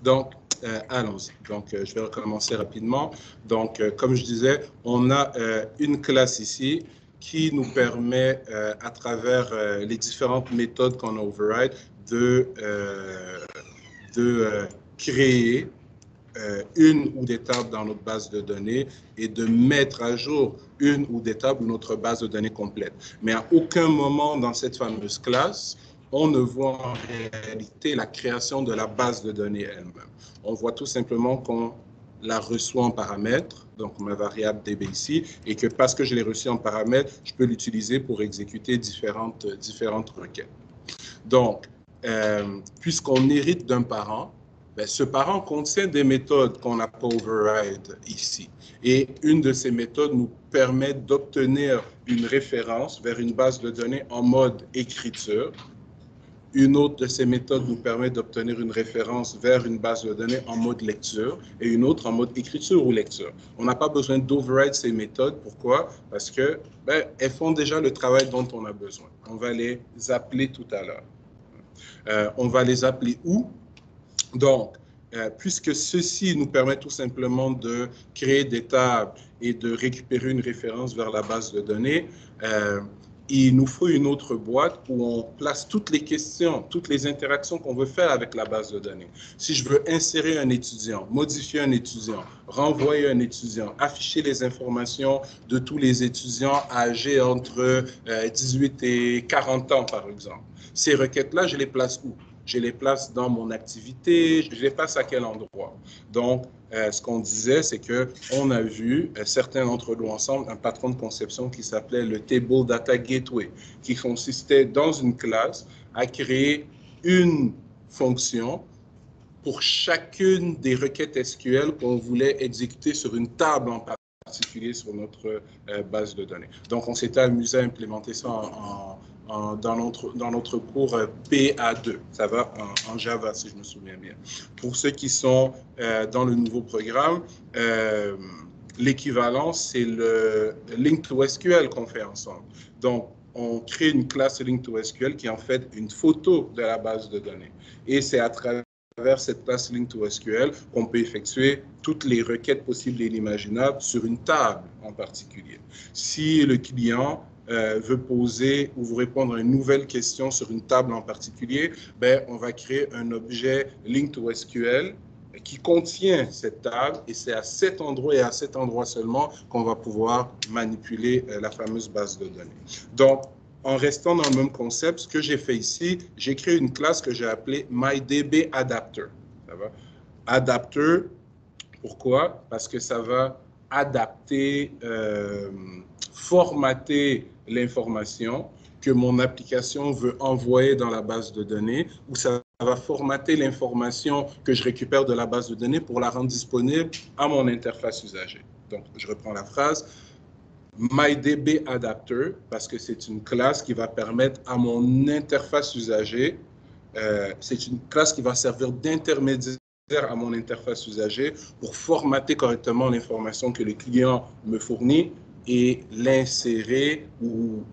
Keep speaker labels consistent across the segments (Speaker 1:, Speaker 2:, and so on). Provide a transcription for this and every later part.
Speaker 1: Donc, allons-y. Donc, je vais recommencer rapidement. Donc, comme je disais, on a une classe ici qui nous permet, à travers les différentes méthodes qu'on a override, de créer une ou des tables dans notre base de données et de mettre à jour une ou des tables ou notre base de données complète. Mais à aucun moment dans cette fameuse classe, on ne voit en réalité la création de la base de données elle-même. On voit tout simplement qu'on la reçoit en paramètre, donc ma variable DB ici, et que parce que je l'ai reçue en paramètre, je peux l'utiliser pour exécuter différentes requêtes. Donc, puisqu'on hérite d'un parent, ben, ce parent contient des méthodes qu'on n'a pas override ici. Et une de ces méthodes nous permet d'obtenir une référence vers une base de données en mode écriture. Une autre de ces méthodes nous permet d'obtenir une référence vers une base de données en mode lecture et une autre en mode écriture ou lecture. On n'a pas besoin d'override ces méthodes. Pourquoi? Parce que ben, elles font déjà le travail dont on a besoin. On va les appeler tout à l'heure. On va les appeler où? Donc, puisque ceci nous permet tout simplement de créer des tables et de récupérer une référence vers la base de données, il nous faut une autre boîte où on place toutes les questions, toutes les interactions qu'on veut faire avec la base de données. Si je veux insérer un étudiant, modifier un étudiant, renvoyer un étudiant, afficher les informations de tous les étudiants âgés entre 18 et 40 ans, par exemple, ces requêtes-là, je les place où? Je les place dans mon activité, je les place à quel endroit? Donc, ce qu'on disait, c'est qu'on a vu, certains d'entre nous ensemble, un patron de conception qui s'appelait le Table Data Gateway, qui consistait dans une classe à créer une fonction pour chacune des requêtes SQL qu'on voulait exécuter sur une table en particulier sur notre base de données. Donc, on s'était amusé à implémenter ça dans notre cours PA2. Ça va en Java, si je me souviens bien. Pour ceux qui sont dans le nouveau programme, l'équivalent, c'est le Link to SQL qu'on fait ensemble. Donc, on crée une classe Link to SQL qui est en fait une photo de la base de données. Et c'est à travers cette classe Link to SQL qu'on peut effectuer toutes les requêtes possibles et inimaginables sur une table en particulier. Si le client veut poser ou vous répondre à une nouvelle question sur une table en particulier, ben, on va créer un objet Link to SQL qui contient cette table et c'est à cet endroit et à cet endroit seulement qu'on va pouvoir manipuler la fameuse base de données. Donc, en restant dans le même concept, ce que j'ai fait ici, j'ai créé une classe que j'ai appelée MyDBAdapter. Ça va? Adapter, pourquoi? Parce que ça va adapter, formater l'information que mon application veut envoyer dans la base de données, ou ça va formater l'information que je récupère de la base de données pour la rendre disponible à mon interface usager. Donc, je reprends la phrase. MyDBAdapter, parce que c'est une classe qui va permettre à mon interface usager, c'est une classe qui va servir d'intermédiaire à mon interface usager pour formater correctement l'information que le client me fournit et l'insérer ou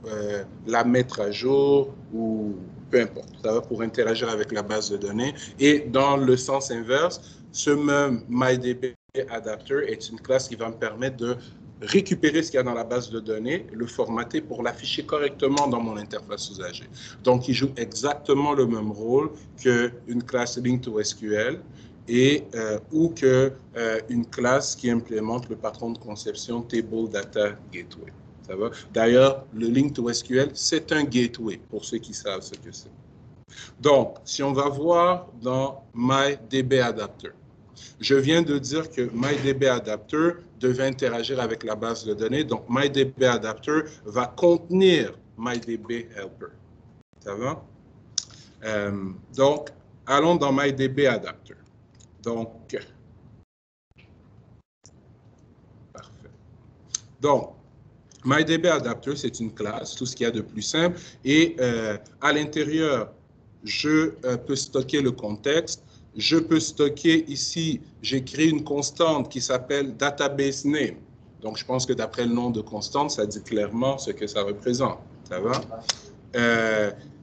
Speaker 1: la mettre à jour ou peu importe. Ça va pour interagir avec la base de données. Et dans le sens inverse, ce même MyDBAdapter est une classe qui va me permettre de récupérer ce qu'il y a dans la base de données, le formater pour l'afficher correctement dans mon interface usager. Donc, il joue exactement le même rôle qu'une classe Link to SQL et ou qu'une classe qui implémente le patron de conception Table Data Gateway. Ça va? D'ailleurs, le Link to SQL, c'est un gateway, pour ceux qui savent ce que c'est. Donc, si on va voir dans MyDBAdapter, je viens de dire que MyDBAdapter devait interagir avec la base de données. Donc, MyDBAdapter va contenir MyDBHelper. Ça va? Donc, allons dans MyDBAdapter. Donc, parfait. Donc, MyDBAdapter, c'est une classe, tout ce qu'il y a de plus simple. Et à l'intérieur, je peux stocker le contexte. Je peux stocker ici, j'ai créé une constante qui s'appelle database name. Donc, je pense que d'après le nom de constante, ça dit clairement ce que ça représente. Ça va?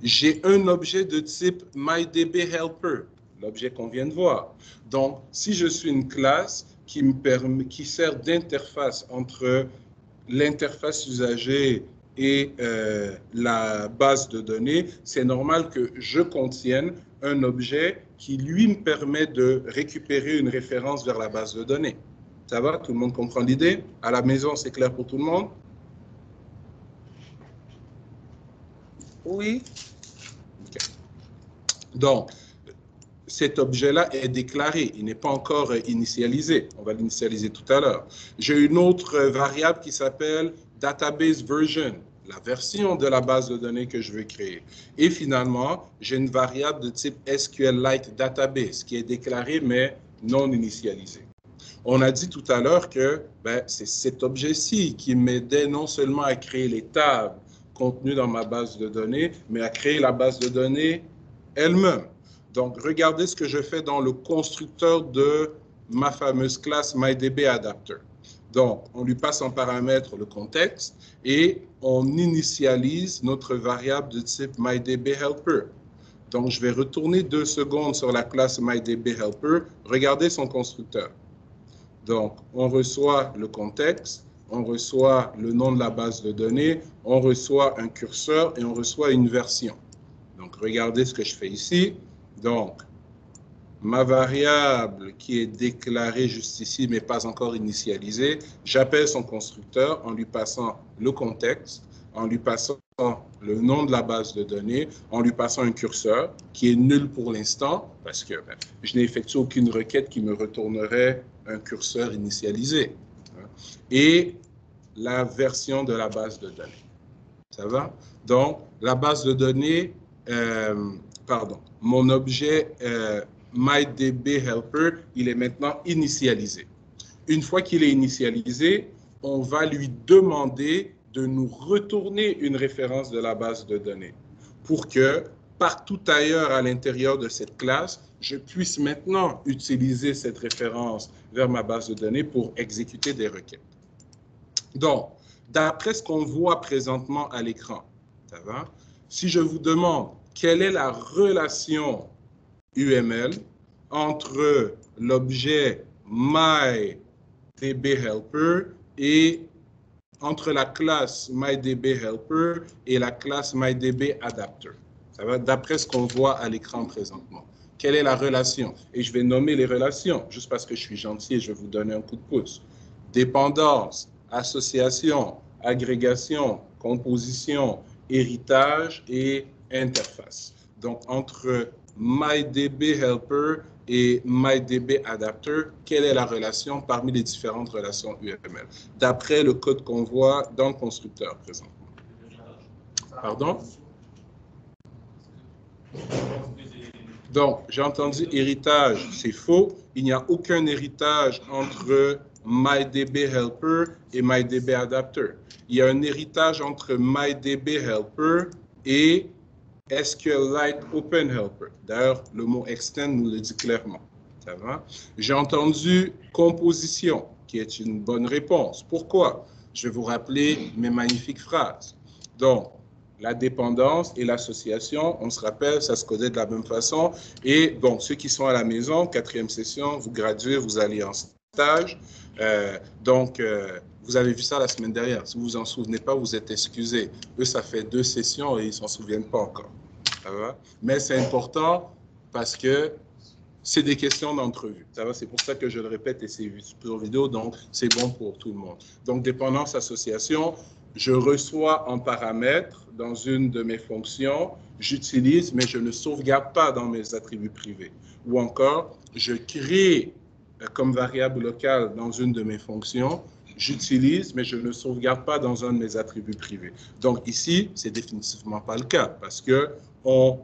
Speaker 1: J'ai un objet de type MyDBHelper. l'objet qu'on vient de voir. Donc, si je suis une classe qui sert d'interface entre l'interface usagée et la base de données, c'est normal que je contienne un objet qui, lui, me permet de récupérer une référence vers la base de données. Ça va? Tout le monde comprend l'idée? À la maison, c'est clair pour tout le monde? Oui? Okay. Donc, cet objet-là est déclaré, il n'est pas encore initialisé. On va l'initialiser tout à l'heure. J'ai une autre variable qui s'appelle database version, la version de la base de données que je veux créer. Et finalement, j'ai une variable de type SQLite database qui est déclarée mais non initialisée. On a dit tout à l'heure que c'est cet objet-ci qui m'aidait non seulement à créer les tables contenues dans ma base de données, mais à créer la base de données elle-même. Donc, regardez ce que je fais dans le constructeur de ma fameuse classe MyDBAdapter. Donc, on lui passe en paramètre le contexte et on initialise notre variable de type MyDBHelper. Donc, je vais retourner 2 secondes sur la classe MyDBHelper. Regardez son constructeur. Donc, on reçoit le contexte, on reçoit le nom de la base de données, on reçoit un curseur et on reçoit une version. Donc, regardez ce que je fais ici. Donc, ma variable qui est déclarée juste ici, mais pas encore initialisée, j'appelle son constructeur en lui passant le contexte, en lui passant le nom de la base de données, en lui passant un curseur qui est nul pour l'instant, parce que je n'ai effectué aucune requête qui me retournerait un curseur initialisé. Et la version de la base de données. Ça va? Donc, la base de données, mon objet MyDBHelper, il est maintenant initialisé. Une fois qu'il est initialisé, on va lui demander de nous retourner une référence de la base de données pour que partout ailleurs à l'intérieur de cette classe, je puisse maintenant utiliser cette référence vers ma base de données pour exécuter des requêtes. Donc, d'après ce qu'on voit présentement à l'écran, ça va? Si je vous demande quelle est la relation UML entre l'objet MyDBHelper et entre la classe MyDBHelper et la classe MyDBAdapter. Ça va d'après ce qu'on voit à l'écran présentement. Quelle est la relation? Et je vais nommer les relations, juste parce que je suis gentil et je vais vous donner un coup de pouce. Dépendance, association, agrégation, composition, héritage et interface. Donc, entre MyDBHelper et MyDBAdapter, quelle est la relation parmi les différentes relations UML, d'après le code qu'on voit dans le constructeur présentement. Pardon? Donc, j'ai entendu héritage, c'est faux. Il n'y a aucun héritage entre MyDBHelper et MyDBAdapter. Il y a un héritage entre MyDBHelper et SQLite OpenHelper. D'ailleurs, le mot extend nous le dit clairement. Ça va? J'ai entendu composition, qui est une bonne réponse. Pourquoi? Je vais vous rappeler mes magnifiques phrases. Donc, la dépendance et l'association, on se rappelle, ça se codait de la même façon. Et bon, ceux qui sont à la maison, 4e session, vous graduez, vous allez en stage. Vous avez vu ça la semaine dernière. Si vous vous en souvenez pas, vous êtes excusés. Eux, ça fait 2 sessions et ils s'en souviennent pas encore. Ça va? Mais c'est important parce que c'est des questions d'entrevue. Ça va? C'est pour ça que je le répète et c'est sur vidéo, donc c'est bon pour tout le monde. Donc, dépendance, association, je reçois en paramètre dans une de mes fonctions, j'utilise, mais je ne sauvegarde pas dans mes attributs privés. Ou encore, je crée comme variable locale dans une de mes fonctions, j'utilise, mais je ne sauvegarde pas dans un de mes attributs privés. Donc ici, c'est définitivement pas le cas parce que on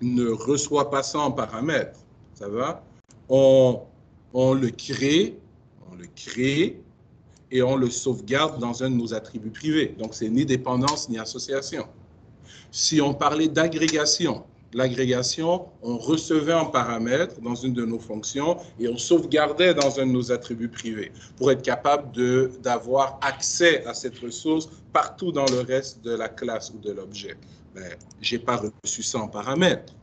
Speaker 1: ne reçoit pas ça en paramètre. Ça va? On le crée et on le sauvegarde dans un de nos attributs privés. Donc, c'est ni dépendance ni association. Si on parlait d'agrégation, l'agrégation, on recevait un paramètre dans une de nos fonctions et on sauvegardait dans un de nos attributs privés pour être capable d'avoir accès à cette ressource partout dans le reste de la classe ou de l'objet. Mais je n'ai pas reçu ça en paramètre.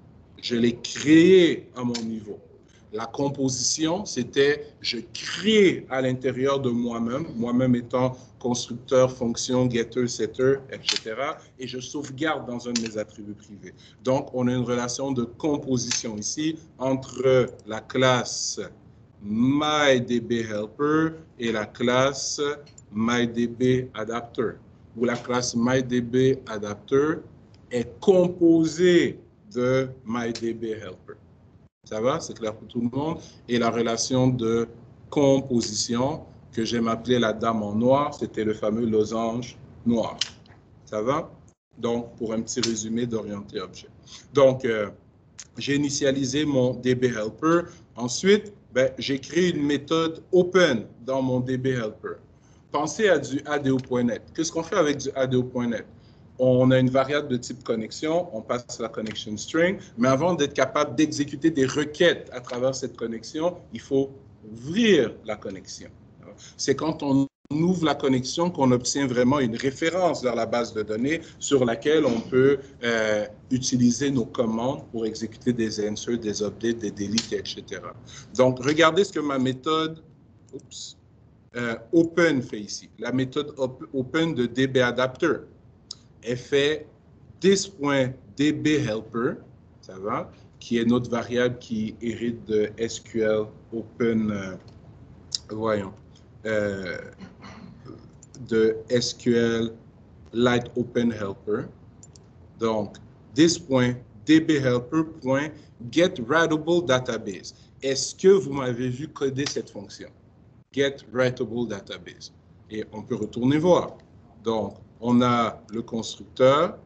Speaker 1: Je l'ai créé à mon niveau. La composition, c'était je crée à l'intérieur de moi-même, moi-même étant constructeur, fonction, getter, setter, etc. Et je sauvegarde dans un de mes attributs privés. Donc, on a une relation de composition ici entre la classe MyDBHelper et la classe MyDBAdapter, où la classe MyDBAdapter est composée de MyDBHelper. Ça va? C'est clair pour tout le monde? Et la relation de composition que j'aime appeler la dame en noir, c'était le fameux losange noir. Ça va? Donc, pour un petit résumé d'orienter objet. Donc, j'ai initialisé mon DBHelper. Ensuite, j'ai créé une méthode open dans mon DBHelper. Pensez à du ADO.NET. Qu'est-ce qu'on fait avec du ADO.NET? On a une variable de type connexion, on passe la connection string, mais avant d'être capable d'exécuter des requêtes à travers cette connexion, il faut ouvrir la connexion. C'est quand on ouvre la connexion qu'on obtient vraiment une référence vers la base de données sur laquelle on peut utiliser nos commandes pour exécuter des inserts, des updates, des deletes, etc. Donc, regardez ce que ma méthode open fait ici. La méthode open de DBAdapter. Elle fait this.dbHelper, ça va, qui est notre variable qui hérite de SQL Open, voyons, de SQL Lite Open Helper. Donc, this.dbHelper.getWritable_database. Est-ce que vous m'avez vu coder cette fonction? GetWritable_database. Et on peut retourner voir. Donc, on a le constructeur,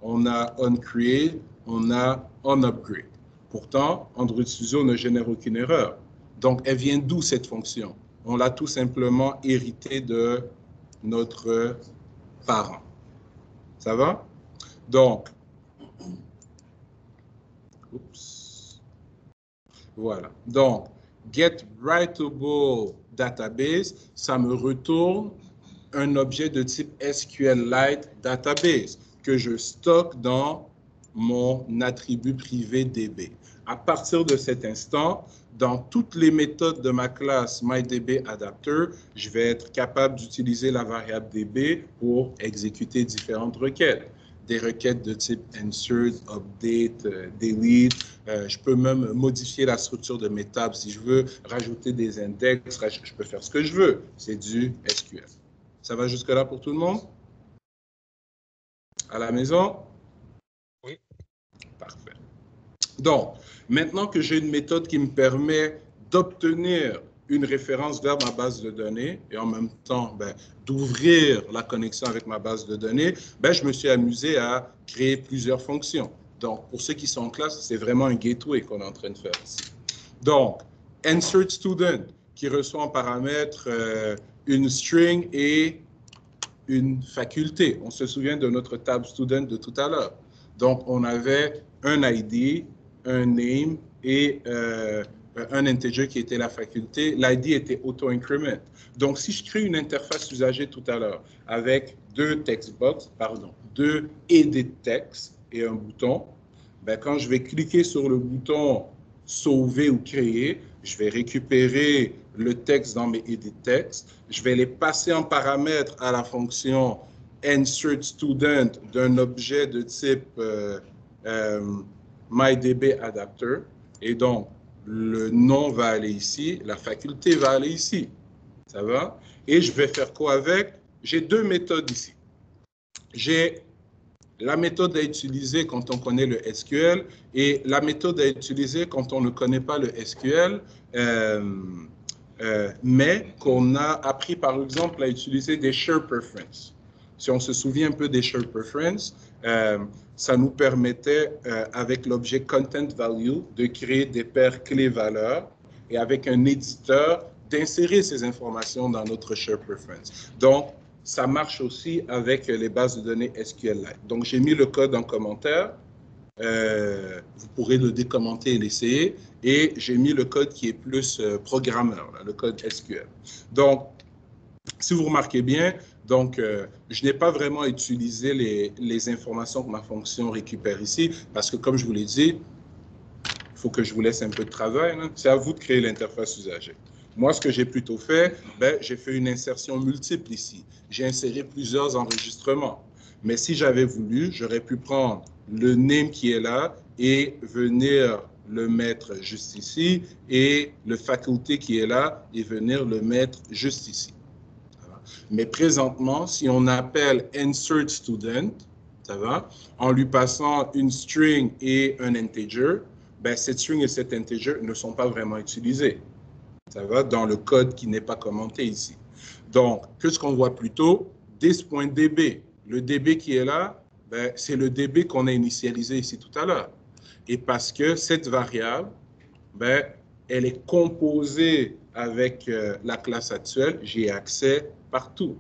Speaker 1: on a onCreate, on a onUpgrade. Pourtant, Android Studio ne génère aucune erreur. Donc, elle vient d'où cette fonction? On l'a tout simplement héritée de notre parent. Ça va? Donc, voilà. Donc, getWritable_database, ça me retourne un objet de type SQLite Database que je stocke dans mon attribut privé DB. À partir de cet instant, dans toutes les méthodes de ma classe MyDBAdapter, je vais être capable d'utiliser la variable DB pour exécuter différentes requêtes. Des requêtes de type insert, update, delete. Je peux même modifier la structure de mes tables si je veux, rajouter des index, je peux faire ce que je veux. C'est du SQL. Ça va jusque-là pour tout le monde? À la maison?
Speaker 2: Oui.
Speaker 1: Parfait. Donc, maintenant que j'ai une méthode qui me permet d'obtenir une référence vers ma base de données et en même temps d'ouvrir la connexion avec ma base de données, je me suis amusé à créer plusieurs fonctions. Donc, pour ceux qui sont en classe, c'est vraiment un gateway qu'on est en train de faire ici. Donc, insert student qui reçoit en paramètre une string et une faculté. On se souvient de notre tab student de tout à l'heure. Donc, on avait un ID, un name et un integer qui était la faculté. L'ID était auto-increment. Donc, si je crée une interface usagée tout à l'heure avec deux edit text et un bouton, quand je vais cliquer sur le bouton sauver ou créer, je vais récupérer le texte dans mes edit text, je vais les passer en paramètre à la fonction insert student d'un objet de type MyDBAdapter, et donc le nom va aller ici, la faculté va aller ici, ça va? Et je vais faire quoi avec? J'ai deux méthodes ici. J'ai la méthode à utiliser quand on connaît le SQL et la méthode à utiliser quand on ne connaît pas le SQL, mais qu'on a appris par exemple à utiliser des share preferences. Si on se souvient un peu des share preferences, ça nous permettait avec l'objet content value de créer des paires clés-valeurs et avec un éditeur d'insérer ces informations dans notre share preference. Donc, ça marche aussi avec les bases de données SQLite. Donc, j'ai mis le code en commentaire. Vous pourrez le décommenter et l'essayer. Et j'ai mis le code qui est plus programmeur, là, le code SQL. Donc, si vous remarquez bien, donc, je n'ai pas vraiment utilisé les informations que ma fonction récupère ici, parce que comme je vous l'ai dit, faut que je vous laisse un peu de travail. Hein. C'est à vous de créer l'interface usager. Moi, ce que j'ai plutôt fait, j'ai fait une insertion multiple ici. J'ai inséré plusieurs enregistrements. Mais si j'avais voulu, j'aurais pu prendre le name qui est là et venir le mettre juste ici, et le faculté qui est là et venir le mettre juste ici. Voilà. Mais présentement, si on appelle insert student, ça va, en lui passant une string et un integer, cette string et cet integer ne sont pas vraiment utilisés. Ça va dans le code qui n'est pas commenté ici. Donc, qu'est-ce qu'on voit plutôt? This.db. Le DB qui est là, c'est le DB qu'on a initialisé ici tout à l'heure. Et parce que cette variable, elle est composée avec la classe actuelle, j'ai accès partout.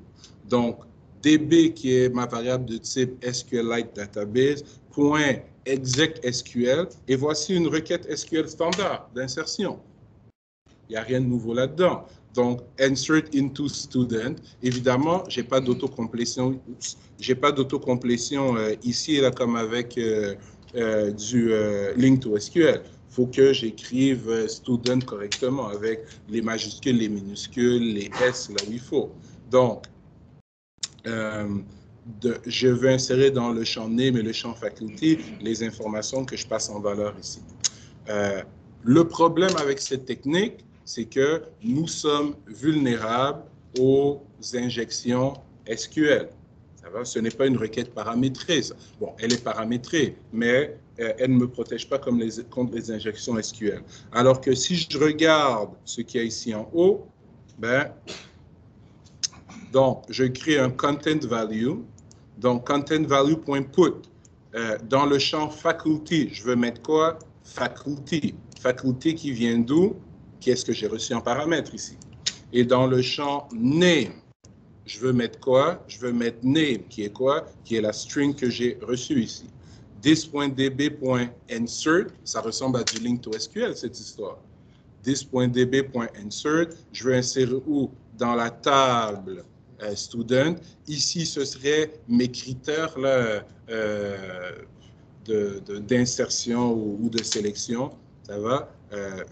Speaker 1: Donc, DB qui est ma variable de type SQLite Database, point exec.sql, et voici une requête SQL standard d'insertion. Il n'y a rien de nouveau là-dedans. Donc, insert into student. Évidemment, je n'ai pas d'autocomplétion. J'ai pas d'autocomplétion ici, là, comme avec du link to SQL. Il faut que j'écrive student correctement avec les majuscules, les minuscules, les S là où il faut. Donc, je veux insérer dans le champ name et le champ faculty les informations que je passe en valeur ici. Le problème avec cette technique, c'est que nous sommes vulnérables aux injections SQL. Ça va? Ce n'est pas une requête paramétrée. Ça. Bon, elle est paramétrée, mais elle ne me protège pas comme contre les injections SQL. Alors que si je regarde ce qu'il y a ici en haut, donc, je crée un content value. Donc, content value.put. Dans le champ faculty, je veux mettre quoi? Faculty. Faculty qui vient d'où? Qu'est-ce que j'ai reçu en paramètre ici? Et dans le champ name, je veux mettre quoi? Je veux mettre name, qui est quoi? Qui est la string que j'ai reçue ici. This.db.insert, ça ressemble à du link to SQL, cette histoire. This.db.insert, je veux insérer où? Dans la table student. Ici, ce serait mes critères d'insertion ou de sélection. Ça va?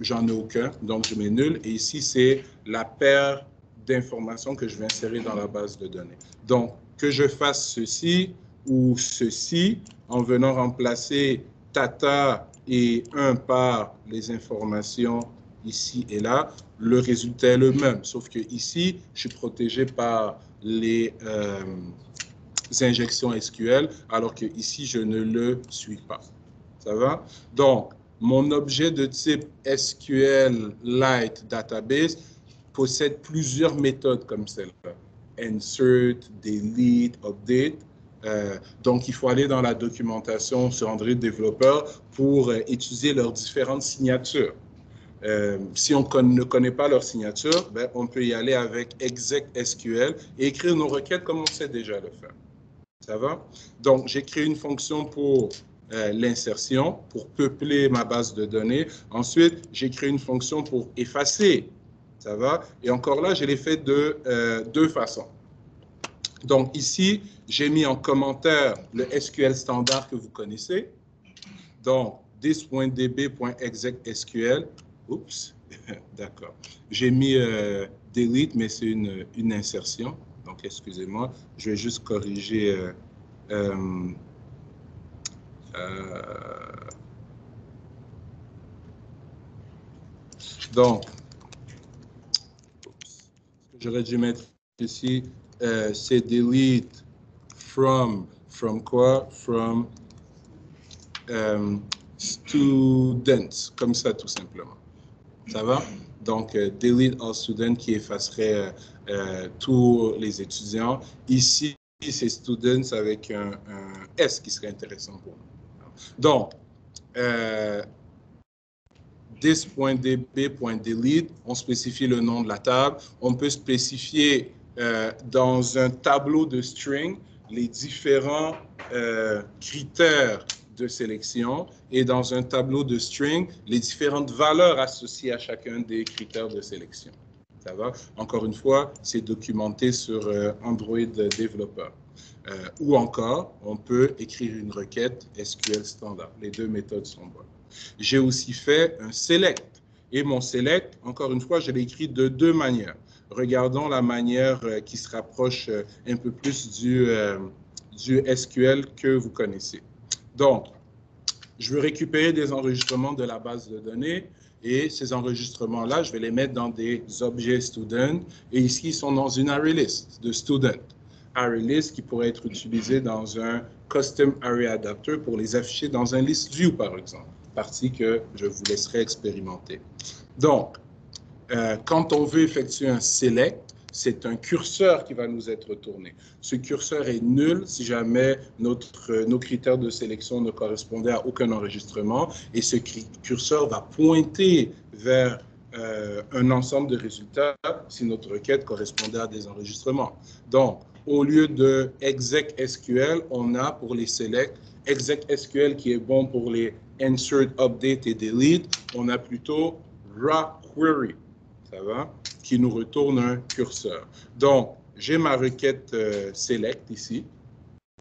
Speaker 1: J'en ai aucun, donc je mets nul. Et ici, c'est la paire d'informations que je vais insérer dans la base de données. Donc, que je fasse ceci ou ceci, en venant remplacer tata et 1 par les informations ici et là, le résultat est le même. Sauf que ici, je suis protégé par les injections SQL, alors que ici, je ne le suis pas. Ça va? Donc, mon objet de type SQLite Database possède plusieurs méthodes comme celle-là. Insert, delete, update. Donc, il faut aller dans la documentation sur Android Developer pour étudier leurs différentes signatures. Si on ne connaît pas leur signature, on peut y aller avec exec.sql et écrire nos requêtes comme on sait déjà le faire. Ça va? Donc, j'ai créé une fonction pour l'insertion, pour peupler ma base de données. Ensuite, j'ai créé une fonction pour effacer. Ça va? Et encore là, je l'ai fait de deux façons. Donc, ici, j'ai mis en commentaire le SQL standard que vous connaissez. Donc, this.db.exec.sql. Oups, d'accord. J'ai mis delete, mais c'est une insertion. Donc, excusez-moi, je vais juste corriger. Donc, j'aurais dû mettre ici, c'est delete from quoi? From students, comme ça tout simplement. Ça va? Donc, delete all students qui effacerait tous les étudiants. Ici, c'est students avec un S qui serait intéressant pour nous. Donc, this.db.delete, on spécifie le nom de la table. On peut spécifier dans un tableau de string les différents critères de sélection et dans un tableau de string les différentes valeurs associées à chacun des critères de sélection. Ça va? Encore une fois, c'est documenté sur Android Developer. Ou encore, on peut écrire une requête SQL standard. Les deux méthodes sont bonnes. J'ai aussi fait un select. Et mon select, encore une fois, je l'ai écrit de deux manières. Regardons la manière qui se rapproche un peu plus du SQL que vous connaissez. Donc, je veux récupérer des enregistrements de la base de données et ces enregistrements-là, je vais les mettre dans des objets student et ici, ils sont dans une array list de student. Array list qui pourrait être utilisé dans un custom array adapter pour les afficher dans un list view, par exemple, partie que je vous laisserai expérimenter. Donc, quand on veut effectuer un select, c'est un curseur qui va nous être retourné. Ce curseur est nul si jamais nos critères de sélection ne correspondaient à aucun enregistrement et ce curseur va pointer vers un ensemble de résultats si notre requête correspondait à des enregistrements. Donc, au lieu de exec SQL, on a pour les select exec SQL qui est bon pour les insert, update et delete. On a plutôt raw query. Ça va? Qui nous retourne un curseur. Donc, j'ai ma requête select ici.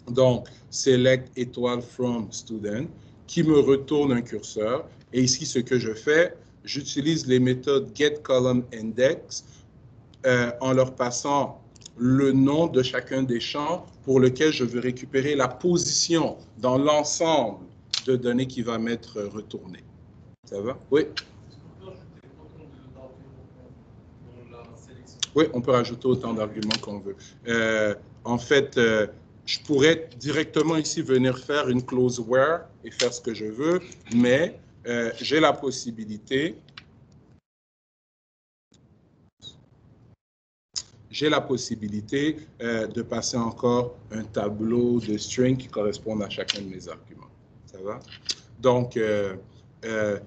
Speaker 1: Donc, select étoile from student qui me retourne un curseur. Et ici, ce que je fais, j'utilise les méthodes getColumnIndex en leur passant le nom de chacun des champs pour lequel je veux récupérer la position dans l'ensemble de données qui va m'être retourné. Ça va? Oui? Oui, on peut rajouter autant d'arguments qu'on veut. En fait, je pourrais directement ici venir faire une clause where et faire ce que je veux, mais j'ai la possibilité de passer encore un tableau de string qui correspond à chacun de mes arguments. Ça va? Donc,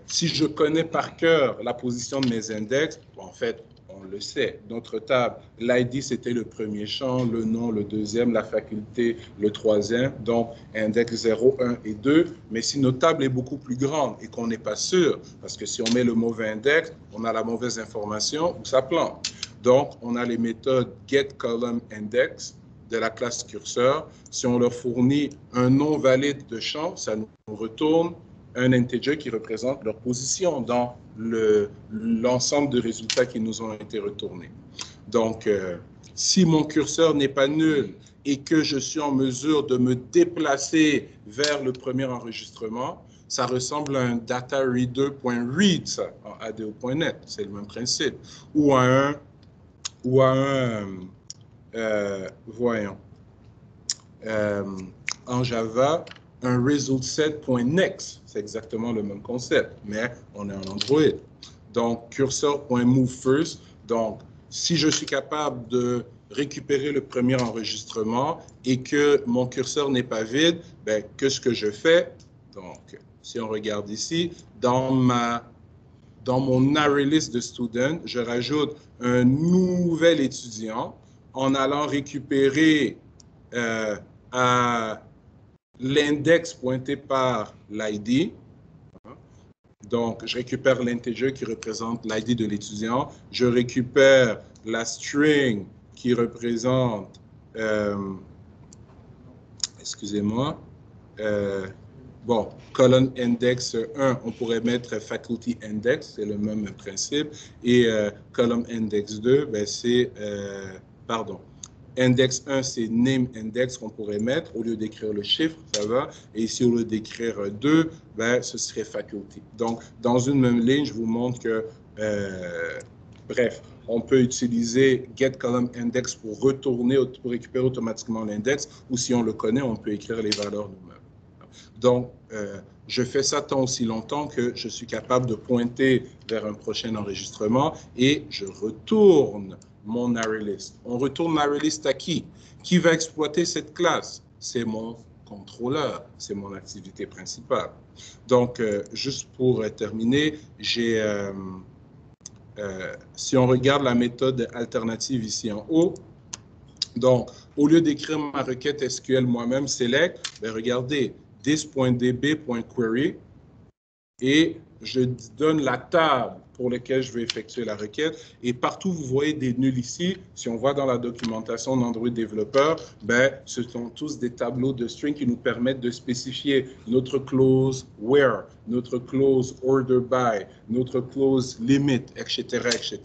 Speaker 1: si je connais par cœur la position de mes index, en fait, on le sait. Notre table, l'ID, c'était le premier champ, le nom, le deuxième, la faculté, le troisième, donc index 0, 1 et 2. Mais si notre table est beaucoup plus grande et qu'on n'est pas sûr, parce que si on met le mauvais index, on a la mauvaise information ou ça plante. Donc, on a les méthodes getColumnIndex de la classe curseur. Si on leur fournit un nom valide de champ, ça nous retourne un integer qui représente leur position dans l'ensemble de résultats qui nous ont été retournés. Donc, si mon curseur n'est pas nul et que je suis en mesure de me déplacer vers le premier enregistrement, ça ressemble à un datareader.read, ça, en ADO.NET, c'est le même principe, ou à voyons, en Java, un resultSet.next, c'est exactement le même concept, mais on est en Android. Donc, cursor.moveFirst. Donc, si je suis capable de récupérer le premier enregistrement et que mon curseur n'est pas vide, ben, qu'est-ce que je fais? Donc, si on regarde ici, dans mon array list de students, je rajoute un nouvel étudiant en allant récupérer à l'index pointé par l'ID. Donc, je récupère l'integer qui représente l'ID de l'étudiant. Je récupère la string qui représente, excusez-moi, bon, colonne index 1, on pourrait mettre faculty index, c'est le même principe. Et column index 2, ben, c'est, pardon, index 1, c'est name index qu'on pourrait mettre au lieu d'écrire le chiffre, ça va. Et ici, au lieu d'écrire 2, ben, ce serait faculty. Donc, dans une même ligne, je vous montre que, bref, on peut utiliser getColumnIndex pour retourner, pour récupérer automatiquement l'index, ou si on le connaît, on peut écrire les valeurs nous-mêmes. Donc, je fais ça tant aussi longtemps que je suis capable de pointer vers un prochain enregistrement et je retourne mon array list. On retourne l'array list à qui? Qui va exploiter cette classe? C'est mon contrôleur, c'est mon activité principale. Donc, juste pour terminer, si on regarde la méthode alternative ici en haut, donc, au lieu d'écrire ma requête SQL moi-même, select, ben regardez, this.db.query, et je donne la table pour laquelle je vais effectuer la requête. Et partout, vous voyez des nuls ici. Si on voit dans la documentation d'Android Developer, ben, ce sont tous des tableaux de string qui nous permettent de spécifier notre clause where, notre clause order by, notre clause limit, etc., etc.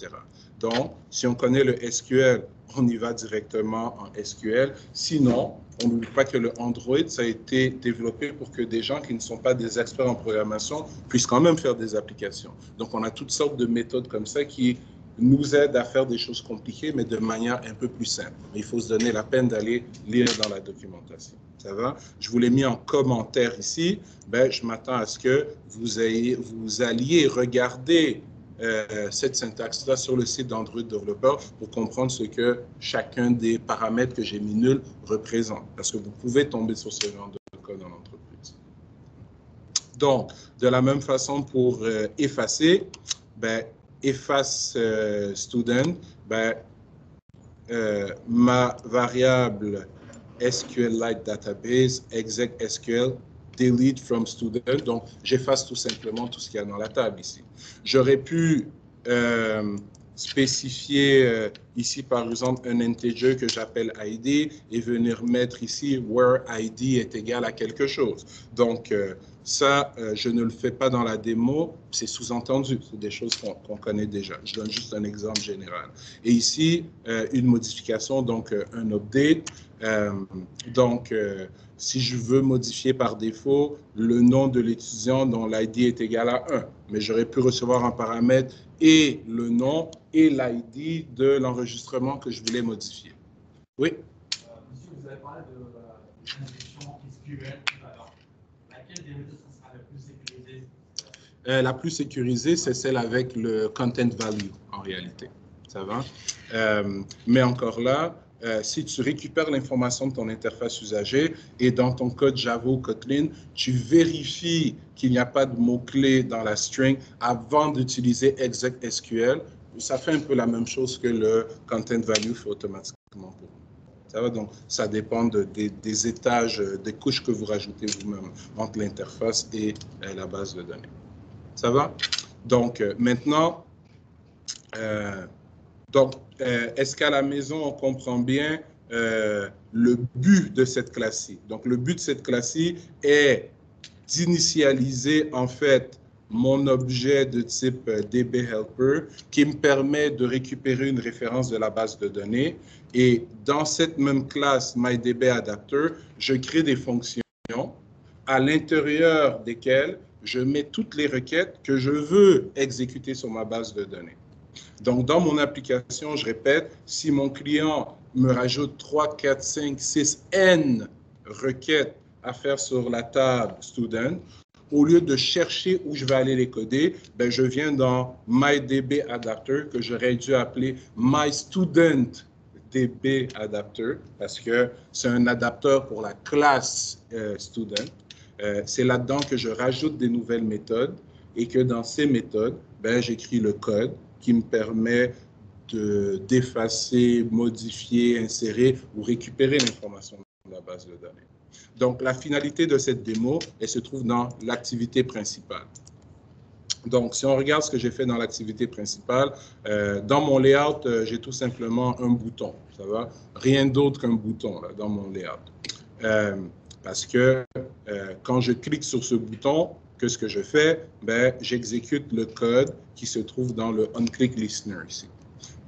Speaker 1: Donc, si on connaît le SQL, on y va directement en SQL. Sinon, on n'oublie pas que le Android, ça a été développé pour que des gens qui ne sont pas des experts en programmation puissent quand même faire des applications. Donc, on a toutes sortes de méthodes comme ça qui nous aident à faire des choses compliquées, mais de manière un peu plus simple. Mais il faut se donner la peine d'aller lire dans la documentation. Ça va? Je vous l'ai mis en commentaire ici. Ben, je m'attends à ce que vous alliez regarder cette syntaxe-là sur le site d'Android Developer pour comprendre ce que chacun des paramètres que j'ai mis nul représente. Parce que vous pouvez tomber sur ce genre de code en entreprise. Donc, de la même façon pour effacer, ben, efface student, ben, ma variable SQLite database exec SQL delete from student. Donc, j'efface tout simplement tout ce qu'il y a dans la table ici. J'aurais pu spécifier ici, par exemple, un integer que j'appelle ID et venir mettre ici where ID est égal à quelque chose. Donc, ça, je ne le fais pas dans la démo, c'est sous-entendu, c'est des choses qu'on connaît déjà. Je donne juste un exemple général. Et ici, une modification, donc un update. Si je veux modifier par défaut le nom de l'étudiant dont l'ID est égal à 1, mais j'aurais pu recevoir un paramètre et le nom et l'ID de l'enregistrement que je voulais modifier. Oui?
Speaker 2: Monsieur, vous avez parlé de l'injection SQL tout à l'heure. Laquelle des méthodes sera la plus sécurisée?
Speaker 1: La plus sécurisée, c'est celle avec le content value, en réalité. Ça va? Mais encore là, si tu récupères l'information de ton interface usager et dans ton code Java ou Kotlin, tu vérifies qu'il n'y a pas de mots-clés dans la string avant d'utiliser exec SQL, ça fait un peu la même chose que le content value fait automatiquement pour nous. Ça va? Donc, ça dépend des étages, des couches que vous rajoutez vous-même entre l'interface et la base de données. Ça va? Donc, maintenant, est-ce qu'à la maison, on comprend bien le but de cette classe-ci? Donc, le but de cette classe-ci est d'initialiser, en fait, mon objet de type DBHelper qui me permet de récupérer une référence de la base de données. Et dans cette même classe MyDBAdapter, je crée des fonctions à l'intérieur desquelles je mets toutes les requêtes que je veux exécuter sur ma base de données. Donc, dans mon application, je répète, si mon client me rajoute 3, 4, 5, 6 N requêtes à faire sur la table student, au lieu de chercher où je vais aller les coder, ben je viens dans MyDBAdapter que j'aurais dû appeler MyStudentDBAdapter parce que c'est un adapteur pour la classe student. C'est là-dedans que je rajoute des nouvelles méthodes et que dans ces méthodes, ben, j'écris le code qui me permet d'effacer, modifier, insérer ou récupérer l'information de la base de données. Donc, la finalité de cette démo, elle se trouve dans l'activité principale. Donc, si on regarde ce que j'ai fait dans l'activité principale, dans mon layout, j'ai tout simplement un bouton, ça va? Rien d'autre qu'un bouton là, dans mon layout. Parce que quand je clique sur ce bouton, qu'est-ce que je fais? Ben, j'exécute le code qui se trouve dans le onClick Listener ici.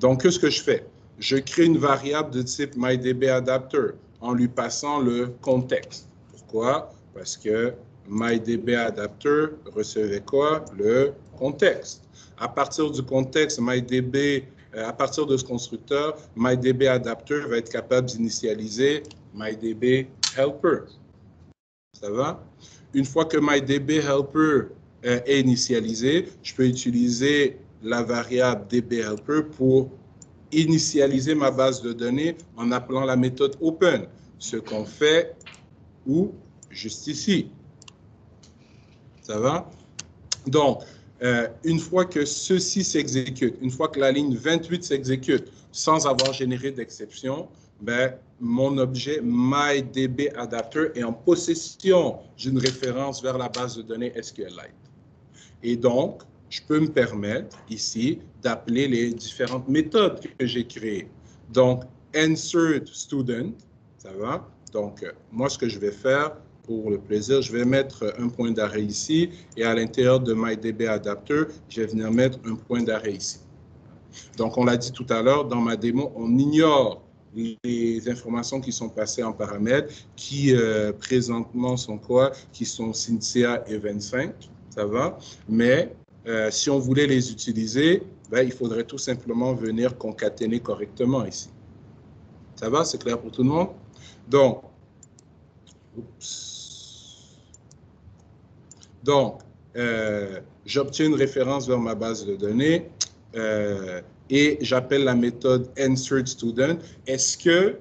Speaker 1: Donc, qu'est-ce que je fais? Je crée une variable de type MyDBAdapter en lui passant le contexte. Pourquoi? Parce que MyDBAdapter recevait quoi? Le contexte. À partir du contexte, à partir de ce constructeur, MyDBAdapter va être capable d'initialiser MyDBHelper. Ça va? Une fois que MyDBHelper est initialisé, je peux utiliser la variable DBHelper pour initialiser ma base de données en appelant la méthode open, ce qu'on fait où? Juste ici. Ça va? Donc, une fois que ceci s'exécute, une fois que la ligne 28 s'exécute sans avoir généré d'exception, ben, mon objet MyDBAdapter est en possession d'une référence vers la base de données SQLite. Et donc, je peux me permettre ici d'appeler les différentes méthodes que j'ai créées. Donc, insert student, ça va? Donc, moi, ce que je vais faire, pour le plaisir, je vais mettre un point d'arrêt ici et à l'intérieur de MyDBAdapter, je vais venir mettre un point d'arrêt ici. Donc, on l'a dit tout à l'heure, dans ma démo, on ignore les informations qui sont passées en paramètres, qui présentement sont quoi? Qui sont Cynthia et 25, ça va? Mais si on voulait les utiliser, ben, il faudrait tout simplement venir concaténer correctement ici. Ça va? C'est clair pour tout le monde? Donc, j'obtiens une référence vers ma base de données et j'appelle la méthode insertStudent. Est-ce que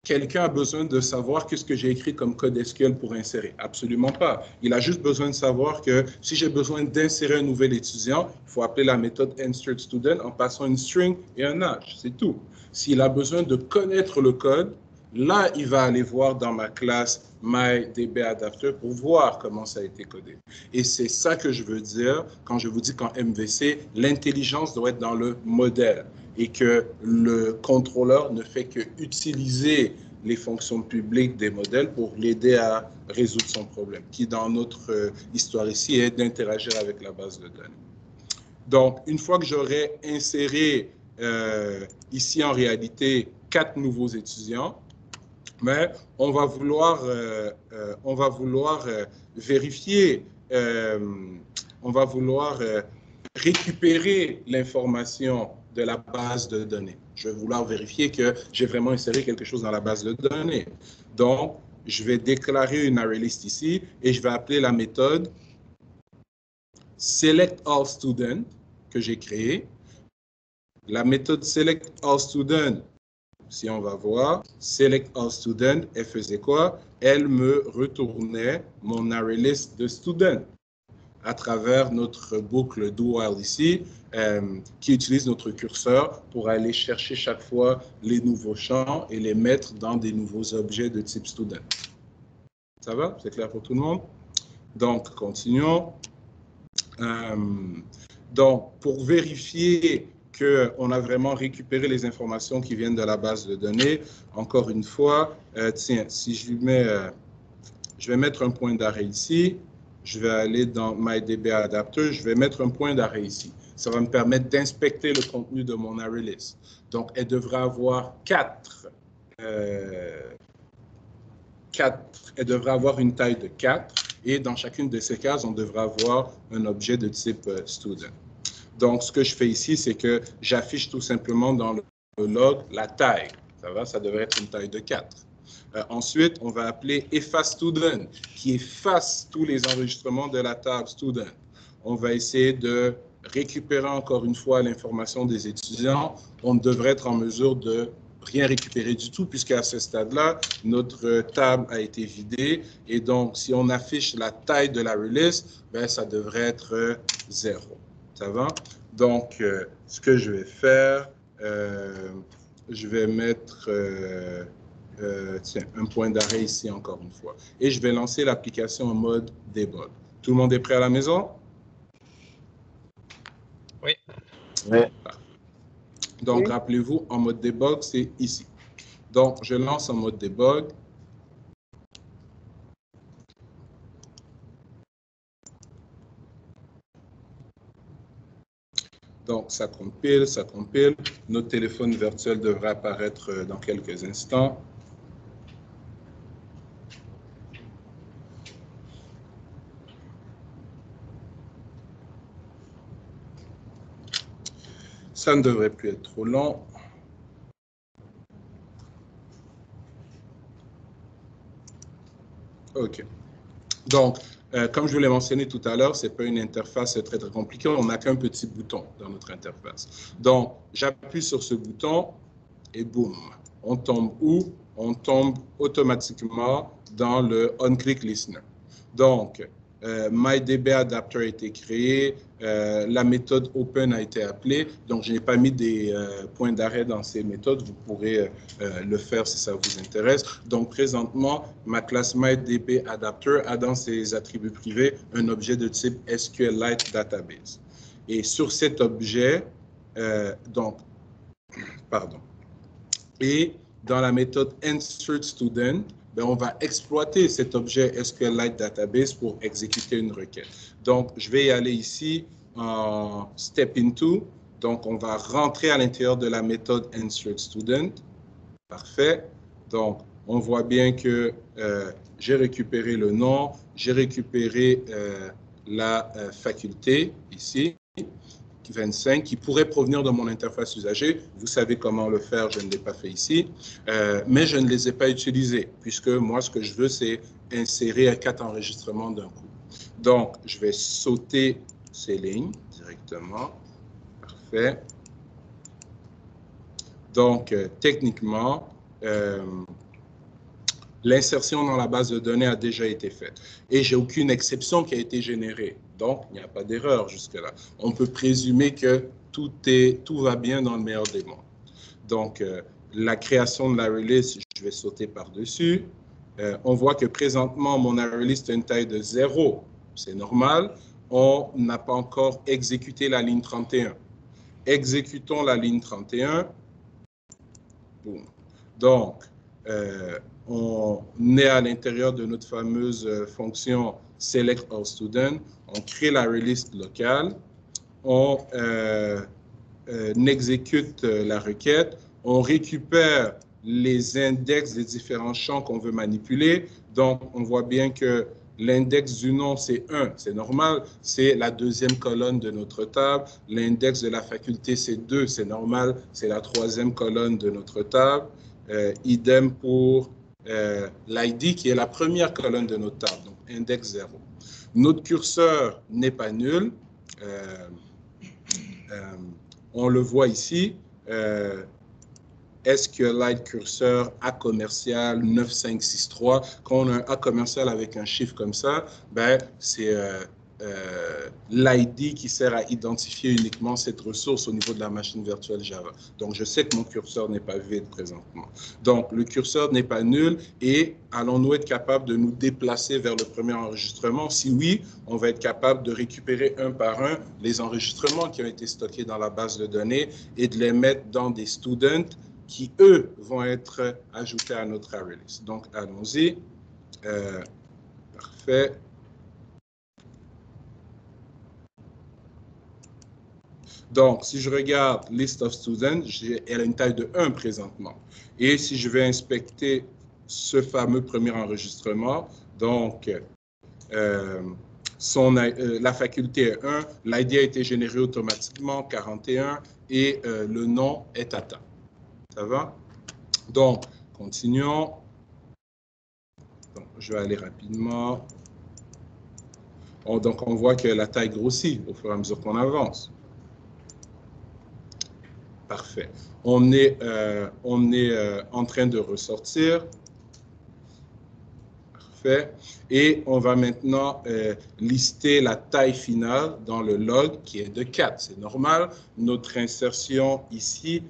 Speaker 1: quelqu'un a besoin de savoir qu'est-ce que j'ai écrit comme code SQL pour insérer? Absolument pas. Il a juste besoin de savoir que si j'ai besoin d'insérer un nouvel étudiant, il faut appeler la méthode insertStudent en passant une string et un âge. C'est tout. S'il a besoin de connaître le code, là, il va aller voir dans ma classe MyDBAdapter pour voir comment ça a été codé. Et c'est ça que je veux dire quand je vous dis qu'en MVC, l'intelligence doit être dans le modèle et que le contrôleur ne fait que utiliser les fonctions publiques des modèles pour l'aider à résoudre son problème, qui dans notre histoire ici est d'interagir avec la base de données. Donc, une fois que j'aurai inséré ici en réalité 4 nouveaux étudiants, mais on va vouloir vérifier, on va vouloir récupérer l'information de la base de données. Je vais vouloir vérifier que j'ai vraiment inséré quelque chose dans la base de données. Donc, je vais déclarer une ArrayList ici et je vais appeler la méthode selectAllStudent que j'ai créée. La méthode selectAllStudent, si on va voir, selectAllStudent, elle faisait quoi? Elle me retournait mon ArrayList de student à travers notre boucle do-while ici, qui utilise notre curseur pour aller chercher chaque fois les nouveaux champs et les mettre dans des nouveaux objets de type student. Ça va? C'est clair pour tout le monde? Donc, continuons. Donc, pour vérifier qu'on a vraiment récupéré les informations qui viennent de la base de données, encore une fois, tiens, si je lui mets, je vais mettre un point d'arrêt ici, je vais aller dans MyDBAdapter, je vais mettre un point d'arrêt ici. Ça va me permettre d'inspecter le contenu de mon ArrayList. Donc, elle devrait avoir elle devrait avoir une taille de 4 et dans chacune de ces cases, on devrait avoir un objet de type student. Donc, ce que je fais ici, c'est que j'affiche tout simplement dans le log la taille. Ça va, ça devrait être une taille de 4. Ensuite, on va appeler effaceStudent, qui efface tous les enregistrements de la table student. On va essayer de récupérer encore une fois l'information des étudiants. On devrait être en mesure de rien récupérer du tout, puisqu'à ce stade-là, notre table a été vidée. Et donc, si on affiche la taille de l'ArrayList, ben, ça devrait être 0. Ça va? Donc, ce que je vais faire, je vais mettre tiens, un point d'arrêt ici encore une fois. Et je vais lancer l'application en mode debug. Tout le monde est prêt à la maison?
Speaker 3: Oui.
Speaker 4: Oui.
Speaker 1: Donc,
Speaker 4: Oui.
Speaker 1: rappelez-vous, en mode debug, c'est ici. Donc, je lance en mode debug. Donc, ça compile, ça compile. Notre téléphone virtuel devrait apparaître dans quelques instants. Ça ne devrait plus être trop long. OK. Donc, comme je vous l'ai mentionné tout à l'heure, ce n'est pas une interface très, très compliquée. On n'a qu'un petit bouton dans notre interface. Donc, j'appuie sur ce bouton et boum. On tombe où? On tombe automatiquement dans le on-click listener. Donc, MyDBAdapter a été créé, la méthode Open a été appelée. Donc, je n'ai pas mis des points d'arrêt dans ces méthodes. Vous pourrez le faire si ça vous intéresse. Donc, présentement, ma classe MyDBAdapter a dans ses attributs privés un objet de type SQLite Database. Et sur cet objet, et dans la méthode InsertStudent, on va exploiter cet objet SQLite Database pour exécuter une requête. Donc, je vais y aller ici en Step Into. Donc, on va rentrer à l'intérieur de la méthode InsertStudent. Parfait. Donc, on voit bien que j'ai récupéré le nom, j'ai récupéré la faculté ici. 25 qui pourrait provenir de mon interface usager. Vous savez comment le faire, je ne l'ai pas fait ici, mais je ne les ai pas utilisés puisque moi, ce que je veux, c'est insérer 4 enregistrements d'un coup. Donc, je vais sauter ces lignes directement. Parfait. Donc, techniquement, l'insertion dans la base de données a déjà été faite et j'ai aucune exception qui a été générée. Donc, il n'y a pas d'erreur jusque-là. On peut présumer que tout va bien dans le meilleur des mondes. Donc, la création de la release, je vais sauter par-dessus. On voit que présentement, mon array list a une taille de 0. C'est normal. On n'a pas encore exécuté la ligne 31. Exécutons la ligne 31. Boum. Donc, on est à l'intérieur de notre fameuse fonction select all student. On crée la release locale. On exécute la requête. On récupère les index des différents champs qu'on veut manipuler. Donc, on voit bien que l'index du nom, c'est 1, c'est normal. C'est la deuxième colonne de notre table. L'index de la faculté, c'est 2, c'est normal. C'est la troisième colonne de notre table. Idem pour l'ID, qui est la première colonne de notre table, donc index 0. Notre curseur n'est pas nul. On le voit ici. SQLite curseur A commercial 9563. Quand on a un A commercial avec un chiffre comme ça, c'est l'ID qui sert à identifier uniquement cette ressource au niveau de la machine virtuelle Java. Donc, je sais que mon curseur n'est pas vide présentement. Donc, le curseur n'est pas nul et allons-nous être capables de nous déplacer vers le premier enregistrement? Si oui, on va être capable de récupérer un par un les enregistrements qui ont été stockés dans la base de données et de les mettre dans des students qui, eux, vont être ajoutés à notre array list. Donc, allons-y. Parfait. Donc, si je regarde List of Students, elle a une taille de 1 présentement. Et si je vais inspecter ce fameux premier enregistrement, donc, la faculté est 1, l'ID a été généré automatiquement, 41, et le nom est atteint. Ça va? Donc, continuons. Donc, je vais aller rapidement. Donc, on voit que la taille grossit au fur et à mesure qu'on avance. Parfait. On est en train de ressortir. Parfait. Et on va maintenant lister la taille finale dans le log qui est de 4. C'est normal. Notre insertion ici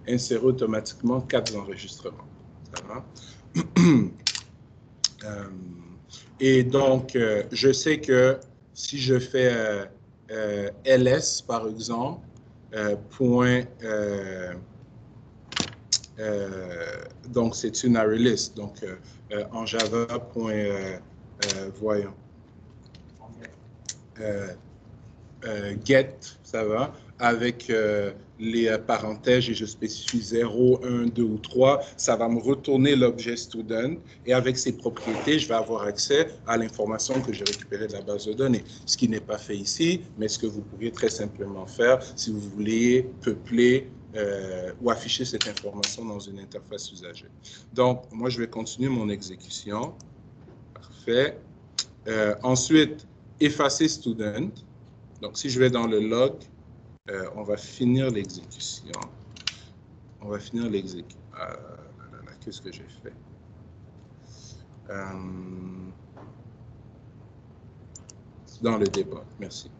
Speaker 1: insère automatiquement 4 enregistrements. Ça va? Et donc, je sais que si je fais ls, par exemple, donc, c'est une array list. Donc, en Java, voyons. Get, ça va, avec les parenthèses et je spécifie 0, 1, 2 ou 3, ça va me retourner l'objet student et avec ses propriétés, je vais avoir accès à l'information que j'ai récupérée de la base de données. Ce qui n'est pas fait ici, mais ce que vous pourriez très simplement faire si vous voulez peupler ou afficher cette information dans une interface usager. Donc, moi, je vais continuer mon exécution. Parfait. Ensuite, effacer student. Donc, si je vais dans le log, on va finir l'exécution. On va finir l'exécution. Qu'est-ce que j'ai fait? Dans le débug, merci.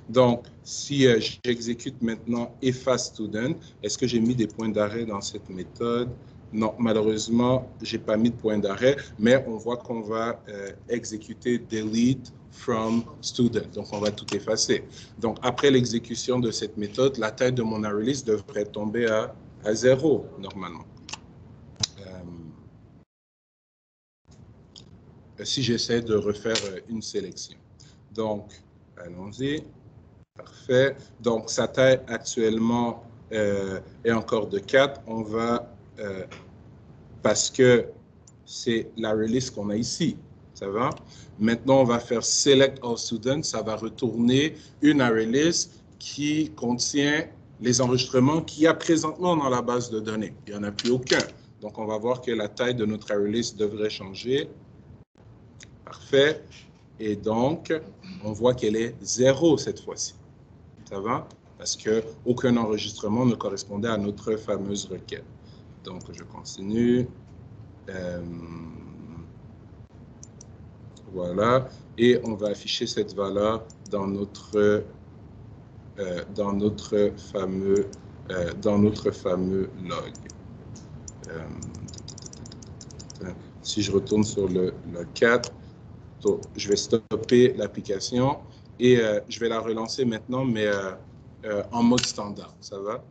Speaker 1: Donc, si j'exécute maintenant efface student, est-ce que j'ai mis des points d'arrêt dans cette méthode? Non, malheureusement, je n'ai pas mis de point d'arrêt, mais on voit qu'on va exécuter delete from student. Donc, on va tout effacer. Donc, après l'exécution de cette méthode, la taille de mon array-list devrait tomber à 0, normalement. Si j'essaie de refaire une sélection. Donc, allons-y. Parfait. Donc, sa taille actuellement est encore de 4. On va, parce que c'est la release qu'on a ici. Ça va? Maintenant, on va faire Select All Students. Ça va retourner une array list qui contient les enregistrements qu'il y a présentement dans la base de données. Il n'y en a plus aucun. Donc, on va voir que la taille de notre array list devrait changer. Parfait. Et donc, on voit qu'elle est 0 cette fois-ci. Ça va? Parce qu'aucun enregistrement ne correspondait à notre fameuse requête. Donc, je continue. Voilà. Et on va afficher cette valeur dans notre fameux log. Si je retourne sur le 4, je vais stopper l'application et je vais la relancer maintenant, mais en mode standard. Ça va?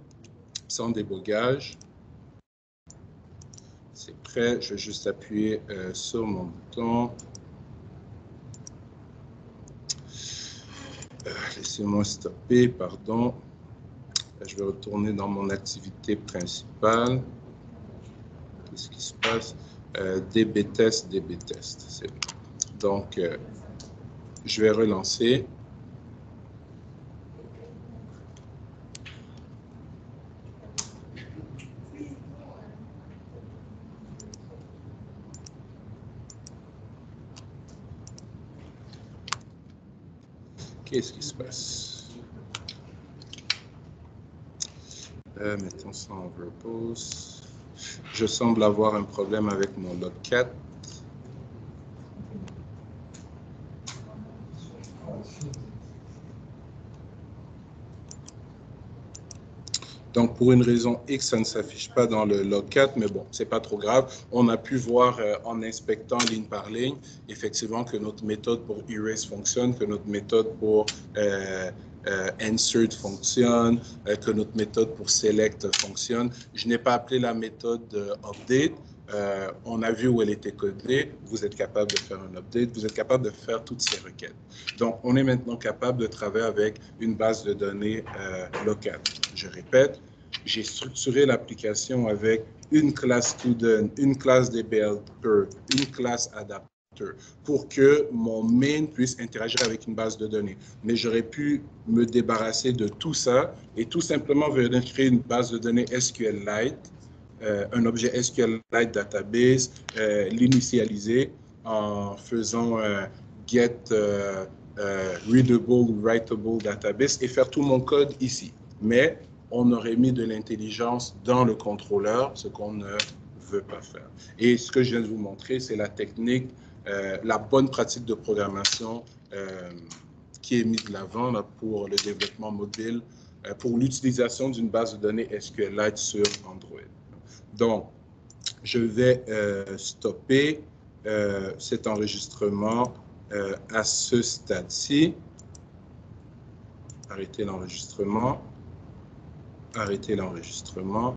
Speaker 1: Sans débogage. C'est prêt. Je vais juste appuyer sur mon bouton. Laissez-moi stopper, pardon. Je vais retourner dans mon activité principale. Qu'est-ce qui se passe? DB test. C'est bon. Donc, je vais relancer. Qu'est-ce qui se passe? Mettons ça en repose. Je semble avoir un problème avec mon log 4. Donc, pour une raison X, ça ne s'affiche pas dans le log 4, mais bon, c'est pas trop grave. On a pu voir en inspectant ligne par ligne, effectivement, que notre méthode pour erase fonctionne, que notre méthode pour insert fonctionne, que notre méthode pour select fonctionne. Je n'ai pas appelé la méthode update. On a vu où elle était codée. Vous êtes capable de faire un update. Vous êtes capable de faire toutes ces requêtes. Donc, on est maintenant capable de travailler avec une base de données locale. Je répète, j'ai structuré l'application avec une classe student, une classe developer, une classe adapter pour que mon main puisse interagir avec une base de données. Mais j'aurais pu me débarrasser de tout ça et tout simplement venir créer une base de données SQLite, un objet SQLite database, l'initialiser en faisant get readable ou writable database et faire tout mon code ici. Mais on aurait mis de l'intelligence dans le contrôleur, ce qu'on ne veut pas faire. Et ce que je viens de vous montrer, c'est la technique, la bonne pratique de programmation qui est mise de l'avant pour le développement mobile, pour l'utilisation d'une base de données SQLite sur Android. Donc, je vais stopper cet enregistrement à ce stade-ci. Arrêter l'enregistrement. Arrêter l'enregistrement.